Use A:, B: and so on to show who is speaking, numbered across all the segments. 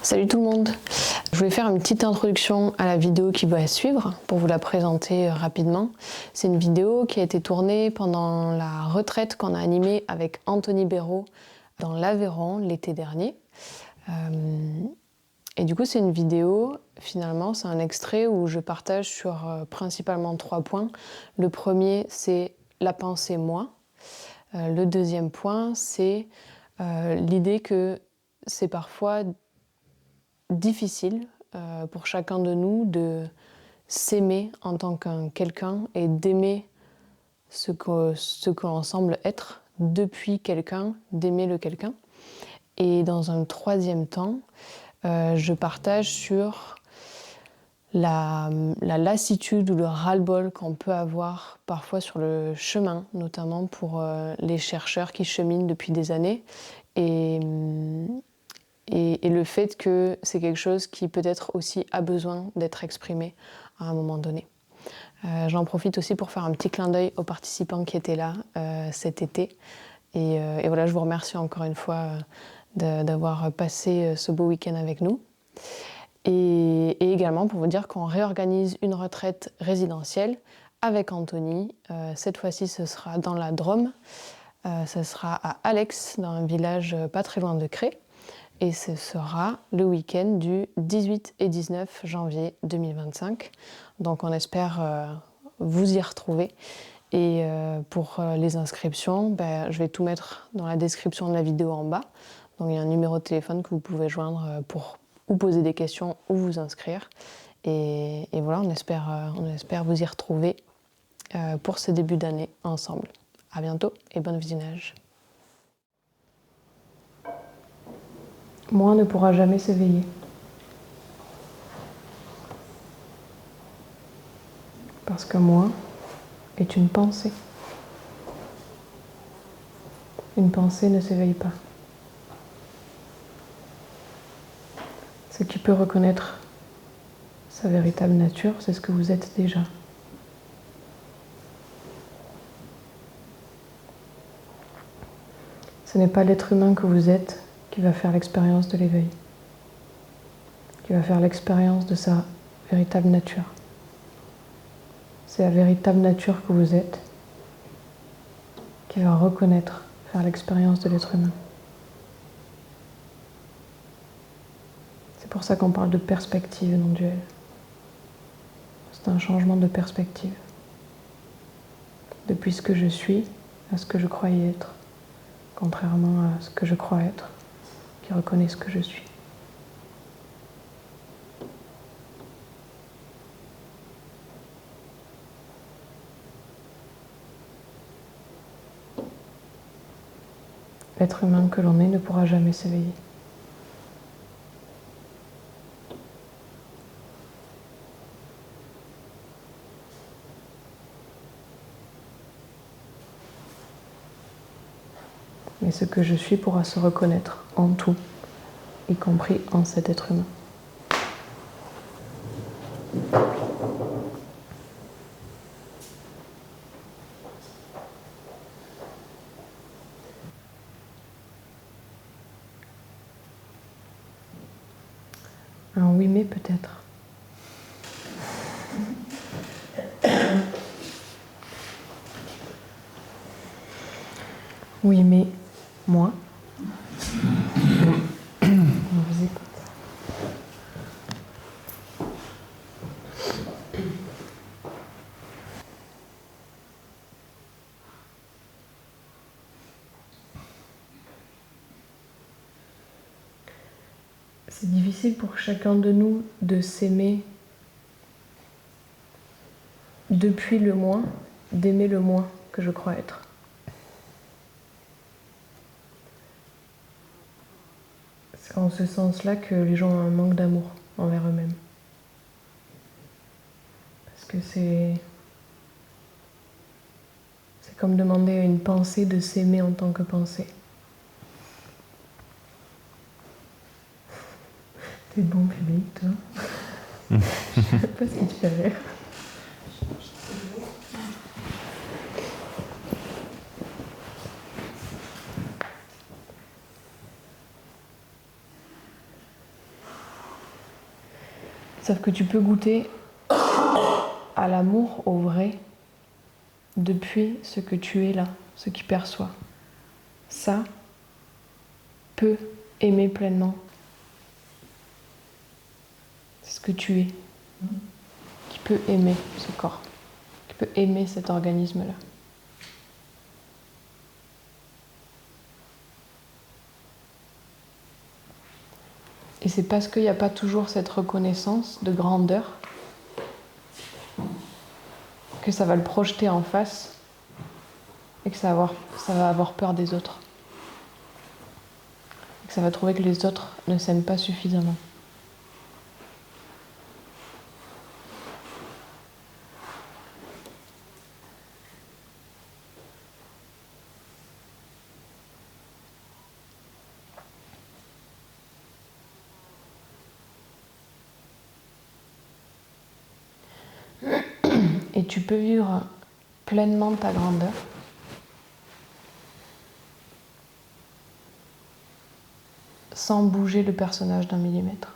A: Salut tout le monde! Je voulais faire une petite introduction à la vidéo qui va suivre pour vous la présenter rapidement. C'est une vidéo qui a été tournée pendant la retraite qu'on a animée avec Anthony Béraud dans l'Aveyron l'été dernier. Et du coup, c'est une vidéo, finalement, c'est un extrait où je partage sur principalement 3 points. Le premier, c'est la pensée moi. Le deuxième point, c'est l'idée que c'est parfois difficile pour chacun de nous de s'aimer en tant qu'un quelqu'un et d'aimer ce que l'on semble être depuis quelqu'un, d'aimer le quelqu'un. Et dans un troisième temps, je partage sur la lassitude ou le ras-le-bol qu'on peut avoir parfois sur le chemin, notamment pour les chercheurs qui cheminent depuis des années. Et le fait que c'est quelque chose qui peut-être aussi a besoin d'être exprimé à un moment donné. J'en profite aussi pour faire un petit clin d'œil aux participants qui étaient là cet été. Et voilà, je vous remercie encore une fois d'avoir passé ce beau week-end avec nous. Et également pour vous dire qu'on réorganise une retraite résidentielle avec Anthony. Cette fois-ci, ce sera dans la Drôme. Ce sera à Alex, dans un village pas très loin de Cré. Et ce sera le week-end du 18 et 19 janvier 2025. Donc on espère vous y retrouver. Et pour les inscriptions, je vais tout mettre dans la description de la vidéo en bas. Donc il y a un numéro de téléphone que vous pouvez joindre pour ou poser des questions ou vous inscrire. Et voilà, on espère vous y retrouver pour ce début d'année ensemble. À bientôt et bon visionnage. Moi ne pourra jamais s'éveiller. Parce que moi est une pensée. Une pensée ne s'éveille pas. Ce qui peut reconnaître sa véritable nature, c'est ce que vous êtes déjà. Ce n'est pas l'être humain que vous êtes qui va faire l'expérience de l'éveil, qui va faire l'expérience de sa véritable nature. C'est la véritable nature que vous êtes qui va reconnaître, faire l'expérience de l'être humain. C'est pour ça qu'on parle de perspective non duelle. C'est un changement de perspective. Depuis ce que je suis à ce que je croyais être, contrairement à ce que je crois être, qui reconnaît ce que je suis. L'être humain que l'on est ne pourra jamais s'éveiller. Mais ce que je suis pourra se reconnaître en tout, y compris en cet être humain. Un oui mais peut-être. Oui mais moi. On vous écoute. C'est difficile pour chacun de nous de s'aimer depuis le moi, d'aimer le moi que je crois être. C'est en ce sens-là que les gens ont un manque d'amour envers eux-mêmes. Parce que c'est comme demander à une pensée de s'aimer en tant que pensée. T'es bon public, toi. Je sais pas ce qui te fait rire. Sauf que tu peux goûter à l'amour, au vrai, depuis ce que tu es là, ce qui perçoit. Ça peut aimer pleinement. C'est ce que tu es, qui peut aimer ce corps, qui peut aimer cet organisme-là. Et c'est parce qu'il n'y a pas toujours cette reconnaissance de grandeur que ça va le projeter en face et que ça va avoir peur des autres. Et que ça va trouver que les autres ne s'aiment pas suffisamment. Et tu peux vivre pleinement ta grandeur sans bouger le personnage d'un millimètre.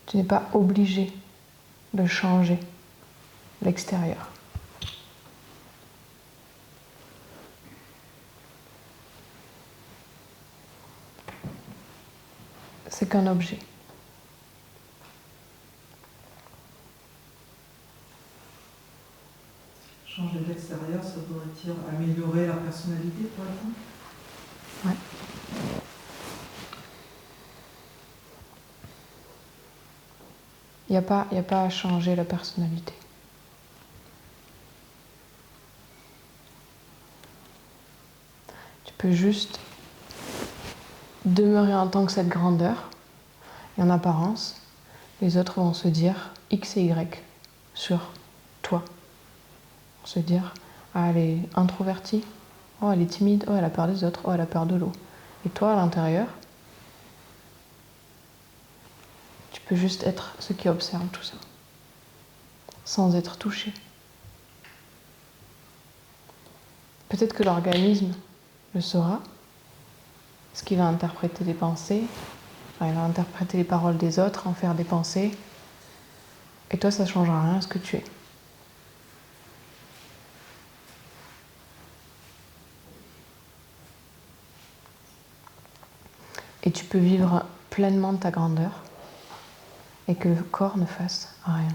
A: Tu n'es pas obligé de changer l'extérieur. C'est qu'un objet.
B: Changer l'extérieur, ça voudrait dire améliorer la personnalité, par exemple?
A: Ouais. Il n'y a pas à changer la personnalité. Tu peux juste demeurer en tant que cette grandeur, et en apparence, les autres vont se dire X et Y sur toi. Vont se dire, ah, elle est introvertie, oh, elle est timide, oh, elle a peur des autres, oh, elle a peur de l'eau. Et toi, à l'intérieur, tu peux juste être ce qui observe tout ça, sans être touché. Peut-être que l'organisme le saura, ce qui va interpréter les pensées, enfin, il va interpréter les paroles des autres, en faire des pensées, et toi, ça ne changera rien à ce que tu es. Et tu peux vivre pleinement ta grandeur et que le corps ne fasse rien.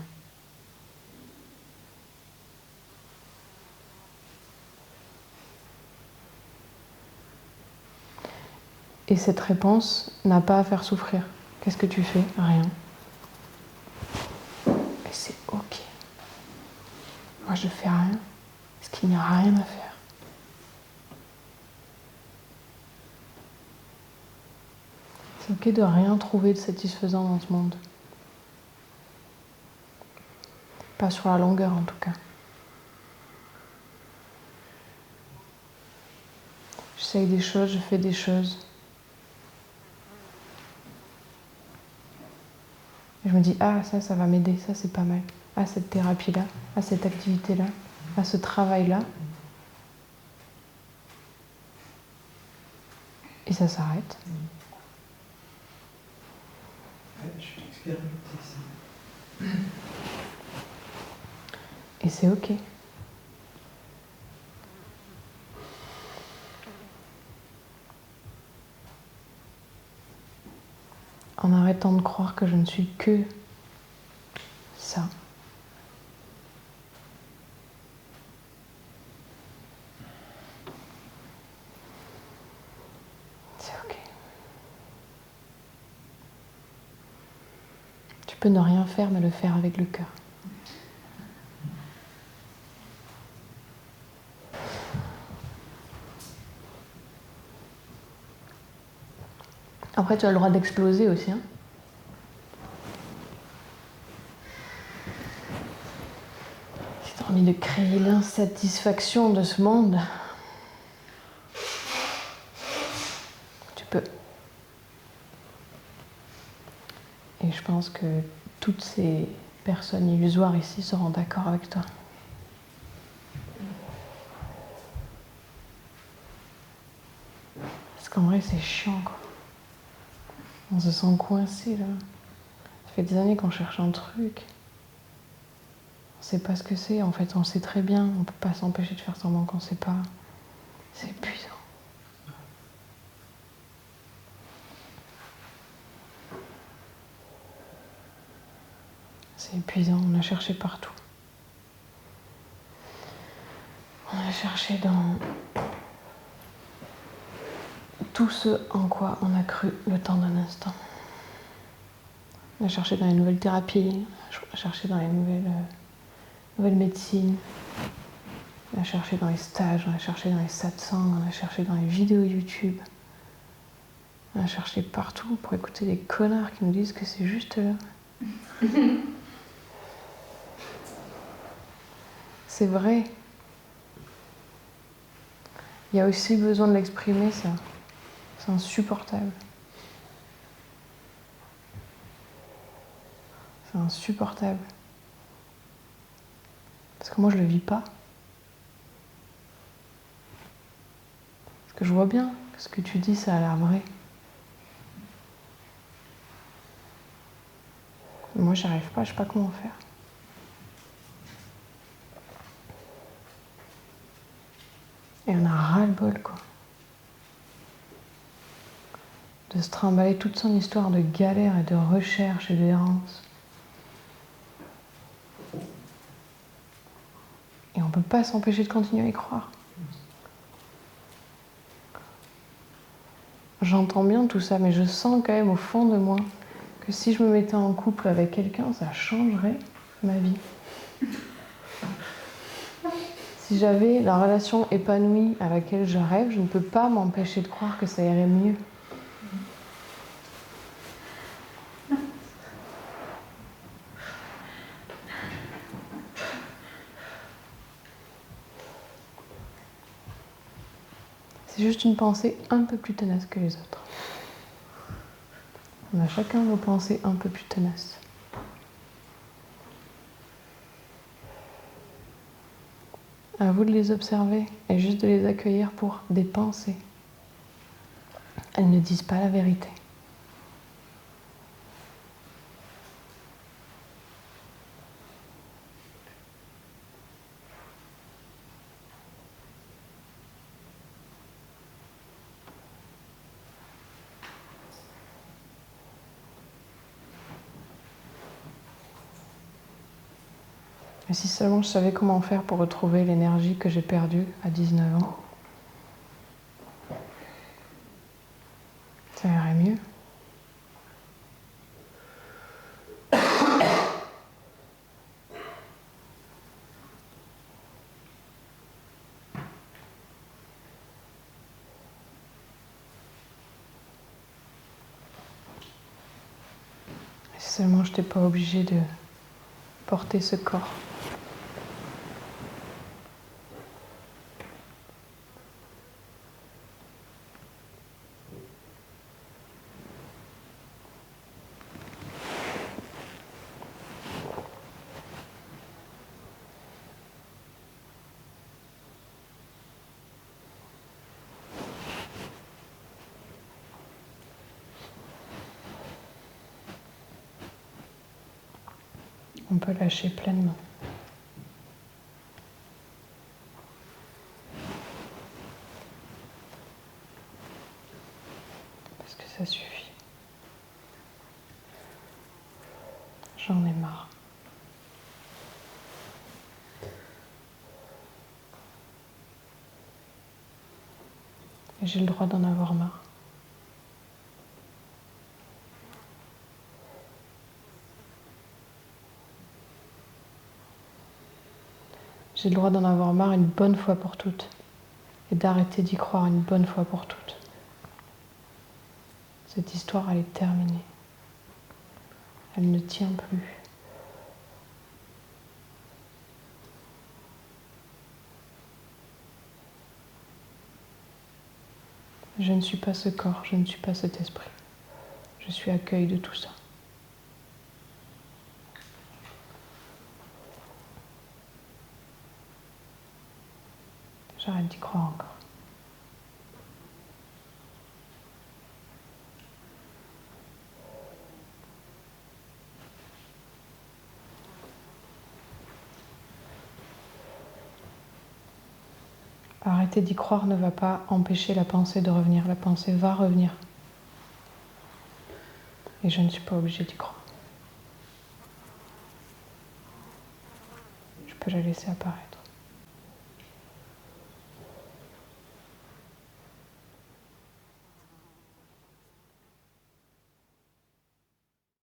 A: Et cette réponse n'a pas à faire souffrir. Qu'est-ce que tu fais? Rien. Et c'est ok. Moi, je fais rien parce qu'il n'y a rien à faire. C'est ok de rien trouver de satisfaisant dans ce monde. Pas sur la longueur en tout cas. J'essaye des choses, je fais des choses. Et je me dis, ah ça va m'aider, ça c'est pas mal. Ah cette thérapie-là, ah cette activité-là, ah ce travail-là. Et ça s'arrête.
B: Ouais, je vais expérimenter ça.
A: Et c'est ok. En arrêtant de croire que je ne suis que ça. C'est ok. Tu peux ne rien faire, mais le faire avec le cœur. Après, tu as le droit d'exploser aussi. Hein. Si tu as envie de créer l'insatisfaction de ce monde, tu peux. Et je pense que toutes ces personnes illusoires ici seront d'accord avec toi. Parce qu'en vrai, c'est chiant, quoi. On se sent coincé, là. Ça fait des années qu'on cherche un truc. On sait pas ce que c'est, en fait, on sait très bien. On peut pas s'empêcher de faire semblant qu'on sait pas. C'est épuisant. C'est épuisant, on a cherché partout. On a cherché dans tout ce en quoi on a cru le temps d'un instant. On a cherché dans les nouvelles thérapies, on a cherché dans les nouvelles médecines, on a cherché dans les stages, on a cherché dans les satsangs, on a cherché dans les vidéos YouTube. On a cherché partout pour écouter des connards qui nous disent que c'est juste là. C'est vrai. Il y a aussi besoin de l'exprimer, ça. C'est insupportable. C'est insupportable. Parce que moi, je le vis pas. Parce que je vois bien que ce que tu dis, ça a l'air vrai. Moi, j'y arrive pas, je sais pas comment faire. Et on a ras-le-bol, quoi. De se trimballer toute son histoire de galère et de recherche et d'errance. Et on peut pas s'empêcher de continuer à y croire. J'entends bien tout ça, mais je sens quand même au fond de moi que si je me mettais en couple avec quelqu'un, ça changerait ma vie. Si j'avais la relation épanouie à laquelle je rêve, je ne peux pas m'empêcher de croire que ça irait mieux. C'est juste une pensée un peu plus tenace que les autres. On a chacun nos pensées un peu plus tenaces. À vous de les observer et juste de les accueillir pour des pensées. Elles ne disent pas la vérité. Et si seulement je savais comment faire pour retrouver l'énergie que j'ai perdue à 19 ans, ça irait mieux. Et si seulement je n'étais pas obligée de porter ce corps. On peut lâcher pleinement. Parce que ça suffit. J'en ai marre. Et j'ai le droit d'en avoir marre. J'ai le droit d'en avoir marre une bonne fois pour toutes. Et d'arrêter d'y croire une bonne fois pour toutes. Cette histoire, elle est terminée. Elle ne tient plus. Je ne suis pas ce corps, je ne suis pas cet esprit. Je suis accueil de tout ça. J'arrête d'y croire encore. Arrêter d'y croire ne va pas empêcher la pensée de revenir. La pensée va revenir. Et je ne suis pas obligée d'y croire. Je peux la laisser apparaître.